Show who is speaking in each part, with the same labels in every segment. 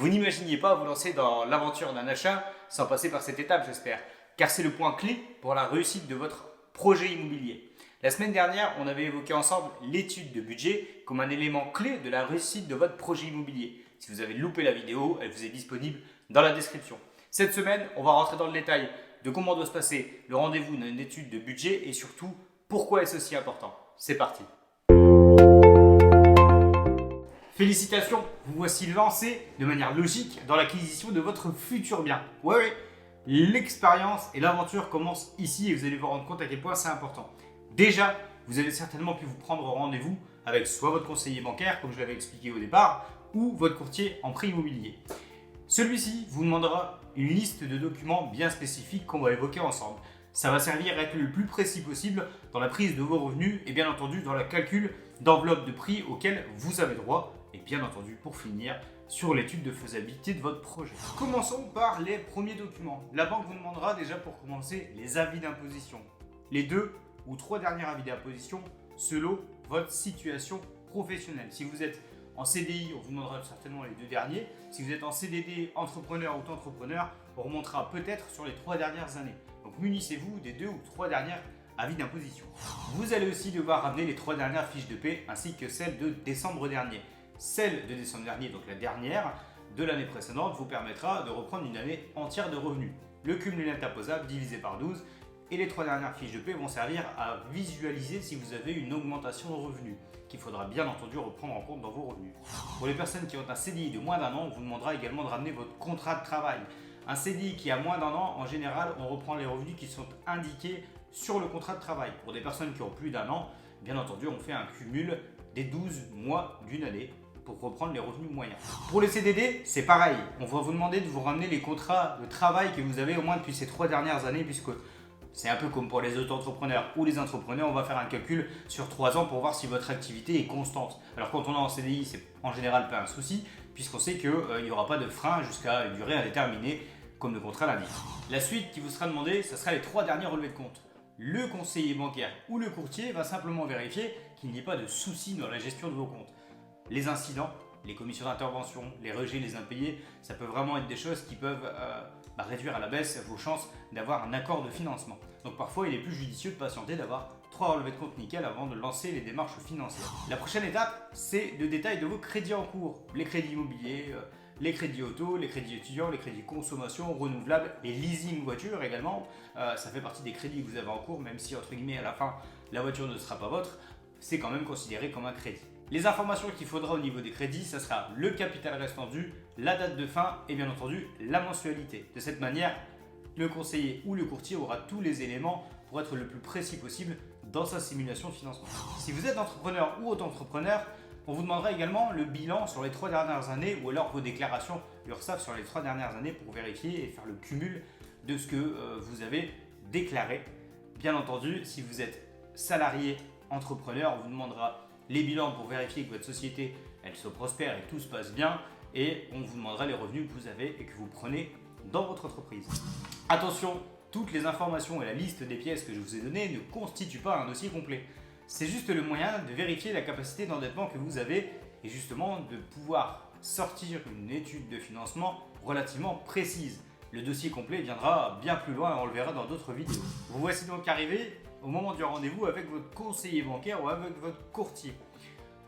Speaker 1: Vous n'imaginiez pas vous lancer dans l'aventure d'un achat sans passer par cette étape, j'espère, car c'est le point clé pour la réussite de votre projet immobilier. La semaine dernière, on avait évoqué ensemble l'étude de budget comme un élément clé de la réussite de votre projet immobilier. Si vous avez loupé la vidéo, elle vous est disponible dans la description. Cette semaine, on va rentrer dans le détail de comment doit se passer le rendez-vous d'une étude de budget et surtout pourquoi est-ce aussi important. C'est parti. Félicitations, vous voici lancé de manière logique dans l'acquisition de votre futur bien. Ouais, l'expérience et l'aventure commencent ici et vous allez vous rendre compte à quel point c'est important. Déjà, vous allez certainement pu vous prendre rendez-vous avec soit votre conseiller bancaire, comme je l'avais expliqué au départ, ou votre courtier en prêt immobilier. Celui-ci vous demandera une liste de documents bien spécifiques qu'on va évoquer ensemble. Ça va servir à être le plus précis possible dans la prise de vos revenus et bien entendu dans le calcul d'enveloppe de prix auquel vous avez droit et bien entendu pour finir sur l'étude de faisabilité de votre projet. Commençons par les premiers documents. La banque vous demandera déjà pour commencer les avis d'imposition. Les 2 ou 3 derniers avis d'imposition selon votre situation professionnelle. Si vous êtes en CDI, on vous demandera certainement les 2 derniers. Si vous êtes en CDD, entrepreneur ou auto-entrepreneur, on remontera peut-être sur les 3 dernières années. Donc munissez-vous des 2 ou 3 dernières avis d'imposition. Vous allez aussi devoir ramener les 3 dernières fiches de paie ainsi que celle de décembre dernier. Celle de décembre dernier, donc la dernière de l'année précédente, vous permettra de reprendre une année entière de revenus. Le cumul net imposable divisé par 12 et les 3 dernières fiches de paie vont servir à visualiser si vous avez une augmentation de revenus qu'il faudra bien entendu reprendre en compte dans vos revenus. Pour les personnes qui ont un CDI de moins d'un an, on vous demandera également de ramener votre contrat de travail. Un CDI qui a moins d'un an, en général, on reprend les revenus qui sont indiqués sur le contrat de travail. Pour des personnes qui ont plus d'un an, bien entendu, on fait un cumul des 12 mois d'une année pour reprendre les revenus moyens. Pour les CDD, c'est pareil. On va vous demander de vous ramener les contrats de travail que vous avez au moins depuis ces 3 dernières années, puisque c'est un peu comme pour les auto-entrepreneurs ou les entrepreneurs, on va faire un calcul sur 3 ans pour voir si votre activité est constante. Alors quand on est en CDI, c'est en général pas un souci, puisqu'on sait qu'il n'y aura pas de frein jusqu'à une durée indéterminée, comme le contrat l'indique. La suite qui vous sera demandée, ce sera les 3 derniers relevés de compte. Le conseiller bancaire ou le courtier va simplement vérifier qu'il n'y ait pas de soucis dans la gestion de vos comptes. Les incidents, les commissions d'intervention, les rejets, les impayés, ça peut vraiment être des choses qui peuvent réduire à la baisse vos chances d'avoir un accord de financement. Donc parfois, il est plus judicieux de patienter, d'avoir 3 relevés de compte nickel avant de lancer les démarches financières. La prochaine étape, c'est le détail de vos crédits en cours. Les crédits immobiliers, les crédits auto, les crédits étudiants, les crédits consommation, renouvelables, les leasing voitures également. Ça fait partie des crédits que vous avez en cours, même si entre guillemets à la fin, la voiture ne sera pas votre, c'est quand même considéré comme un crédit. Les informations qu'il faudra au niveau des crédits, ça sera le capital restant dû, la date de fin et bien entendu la mensualité. De cette manière, le conseiller ou le courtier aura tous les éléments pour être le plus précis possible dans sa simulation de financement. Si vous êtes entrepreneur ou auto-entrepreneur, on vous demandera également le bilan sur les 3 dernières années ou alors vos déclarations URSSAF sur les 3 dernières années pour vérifier et faire le cumul de ce que vous avez déclaré. Bien entendu, si vous êtes salarié, entrepreneur, on vous demandera les bilans pour vérifier que votre société elle soit prospère et tout se passe bien et on vous demandera les revenus que vous avez et que vous prenez dans votre entreprise. Attention, toutes les informations et la liste des pièces que je vous ai données ne constituent pas un dossier complet. C'est juste le moyen de vérifier la capacité d'endettement que vous avez et justement de pouvoir sortir une étude de financement relativement précise. Le dossier complet viendra bien plus loin et on le verra dans d'autres vidéos. Vous voici donc arrivé au moment du rendez-vous avec votre conseiller bancaire ou avec votre courtier.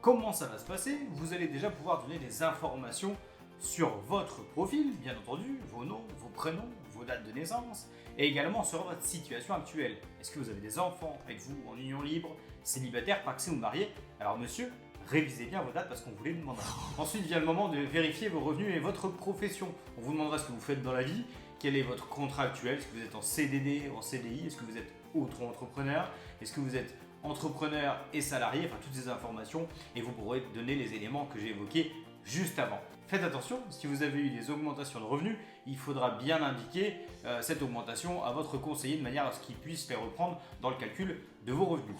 Speaker 1: Comment ça va se passer? Vous allez déjà pouvoir donner des informations sur votre profil, bien entendu, vos noms, vos prénoms, vos dates de naissance, et également sur votre situation actuelle. Est-ce que vous avez des enfants? Êtes-vous en union libre, célibataire, pacsé ou marié? Alors monsieur, révisez bien vos dates parce qu'on vous les demandera. Ensuite vient le moment de vérifier vos revenus et votre profession. On vous demandera ce que vous faites dans la vie, quel est votre contrat actuel, est-ce que vous êtes en CDD, en CDI, est-ce que vous êtes auto-entrepreneur, est-ce que vous êtes entrepreneur et salarié, enfin toutes ces informations et vous pourrez donner les éléments que j'ai évoqués juste avant. Faites attention, si vous avez eu des augmentations de revenus, il faudra bien indiquer cette augmentation à votre conseiller de manière à ce qu'il puisse les reprendre dans le calcul de vos revenus.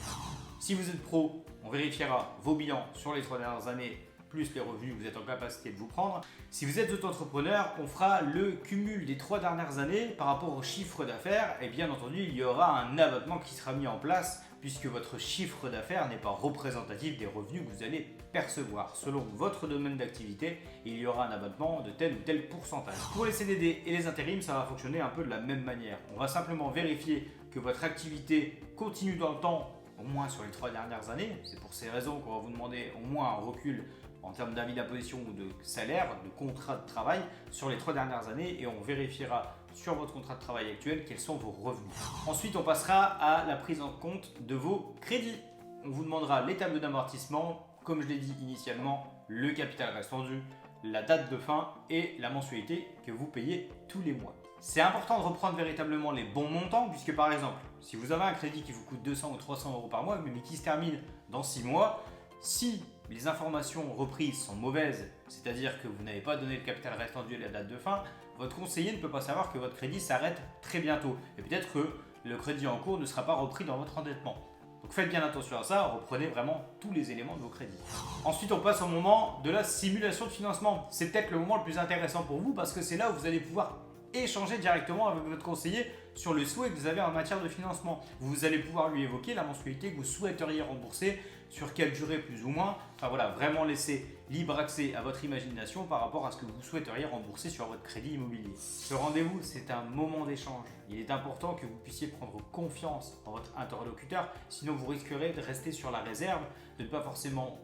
Speaker 1: Si vous êtes pro, on vérifiera vos bilans sur les 3 dernières années plus les revenus que vous êtes en capacité de vous prendre. Si vous êtes auto-entrepreneur, on fera le cumul des 3 dernières années par rapport au chiffre d'affaires et bien entendu il y aura un abattement qui sera mis en place puisque votre chiffre d'affaires n'est pas représentatif des revenus que vous allez percevoir. Selon votre domaine d'activité, il y aura un abattement de tel ou tel pourcentage. Pour les CDD et les intérims, ça va fonctionner un peu de la même manière. On va simplement vérifier que votre activité continue dans le temps, au moins sur les 3 dernières années. C'est pour ces raisons qu'on va vous demander au moins un recul en termes d'avis d'imposition ou de salaire, de contrat de travail sur les 3 dernières années, et on vérifiera sur votre contrat de travail actuel quels sont vos revenus. Ensuite, on passera à la prise en compte de vos crédits. On vous demandera les tableaux d'amortissement, comme je l'ai dit initialement, le capital restant dû, la date de fin et la mensualité que vous payez tous les mois. C'est important de reprendre véritablement les bons montants, puisque par exemple, si vous avez un crédit qui vous coûte 200 ou 300 euros par mois, mais qui se termine dans 6 mois, si les informations reprises sont mauvaises, c'est-à-dire que vous n'avez pas donné le capital restant dû et la date de fin, votre conseiller ne peut pas savoir que votre crédit s'arrête très bientôt. Et peut-être que le crédit en cours ne sera pas repris dans votre endettement. Donc faites bien attention à ça, reprenez vraiment tous les éléments de vos crédits. Ensuite, on passe au moment de la simulation de financement. C'est peut-être le moment le plus intéressant pour vous parce que c'est là où vous allez pouvoir échanger directement avec votre conseiller sur le souhait que vous avez en matière de financement. Vous allez pouvoir lui évoquer la mensualité que vous souhaiteriez rembourser, sur quelle durée plus ou moins. Enfin voilà, vraiment laisser libre accès à votre imagination par rapport à ce que vous souhaiteriez rembourser sur votre crédit immobilier. Ce rendez-vous, c'est un moment d'échange. Il est important que vous puissiez prendre confiance en votre interlocuteur, sinon vous risquerez de rester sur la réserve, de ne pas forcément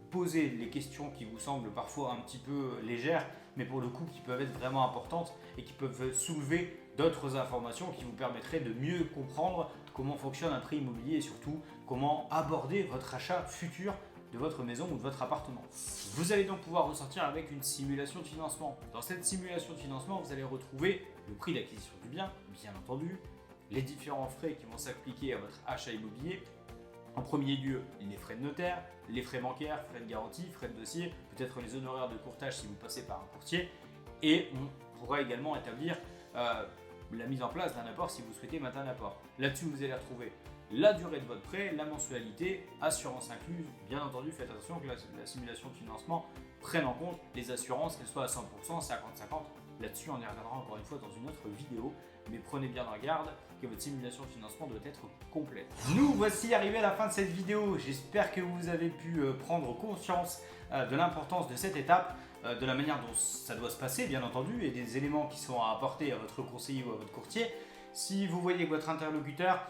Speaker 1: poser les questions qui vous semblent parfois un petit peu légères, mais pour le coup qui peuvent être vraiment importantes et qui peuvent soulever d'autres informations qui vous permettraient de mieux comprendre comment fonctionne un prêt immobilier et surtout comment aborder votre achat futur de votre maison ou de votre appartement. Vous allez donc pouvoir ressortir avec une simulation de financement. Dans cette simulation de financement, vous allez retrouver le prix d'acquisition du bien, bien entendu, les différents frais qui vont s'appliquer à votre achat immobilier. En premier lieu, les frais de notaire, les frais bancaires, frais de garantie, frais de dossier, peut-être les honoraires de courtage si vous passez par un courtier. Et on pourra également établir la mise en place d'un apport si vous souhaitez mettre un apport. Là-dessus, vous allez retrouver la durée de votre prêt, la mensualité, assurance incluse. Bien entendu, faites attention que la simulation de financement prenne en compte les assurances, qu'elles soient à 100%, 50-50. Là-dessus, on y reviendra encore une fois dans une autre vidéo, mais prenez bien en garde que votre simulation de financement doit être complète. Nous voici arrivés à la fin de cette vidéo. J'espère que vous avez pu prendre conscience de l'importance de cette étape, de la manière dont ça doit se passer, bien entendu, et des éléments qui sont à apporter à votre conseiller ou à votre courtier. Si vous voyez que votre interlocuteur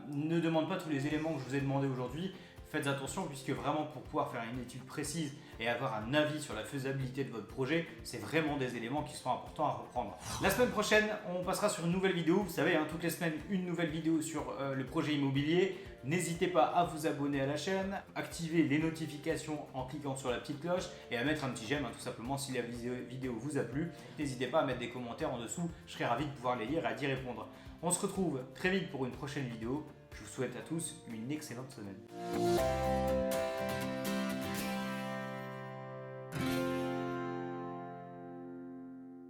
Speaker 1: ne demande pas tous les éléments que je vous ai demandé aujourd'hui, faites attention puisque vraiment pour pouvoir faire une étude précise et avoir un avis sur la faisabilité de votre projet, c'est vraiment des éléments qui sont importants à reprendre. La semaine prochaine, on passera sur une nouvelle vidéo. Vous savez, toutes les semaines, une nouvelle vidéo sur le projet immobilier. N'hésitez pas à vous abonner à la chaîne, activer les notifications en cliquant sur la petite cloche et à mettre un petit j'aime tout simplement si la vidéo vous a plu. N'hésitez pas à mettre des commentaires en dessous, je serai ravi de pouvoir les lire et d'y répondre. On se retrouve très vite pour une prochaine vidéo. Je vous souhaite à tous une excellente semaine.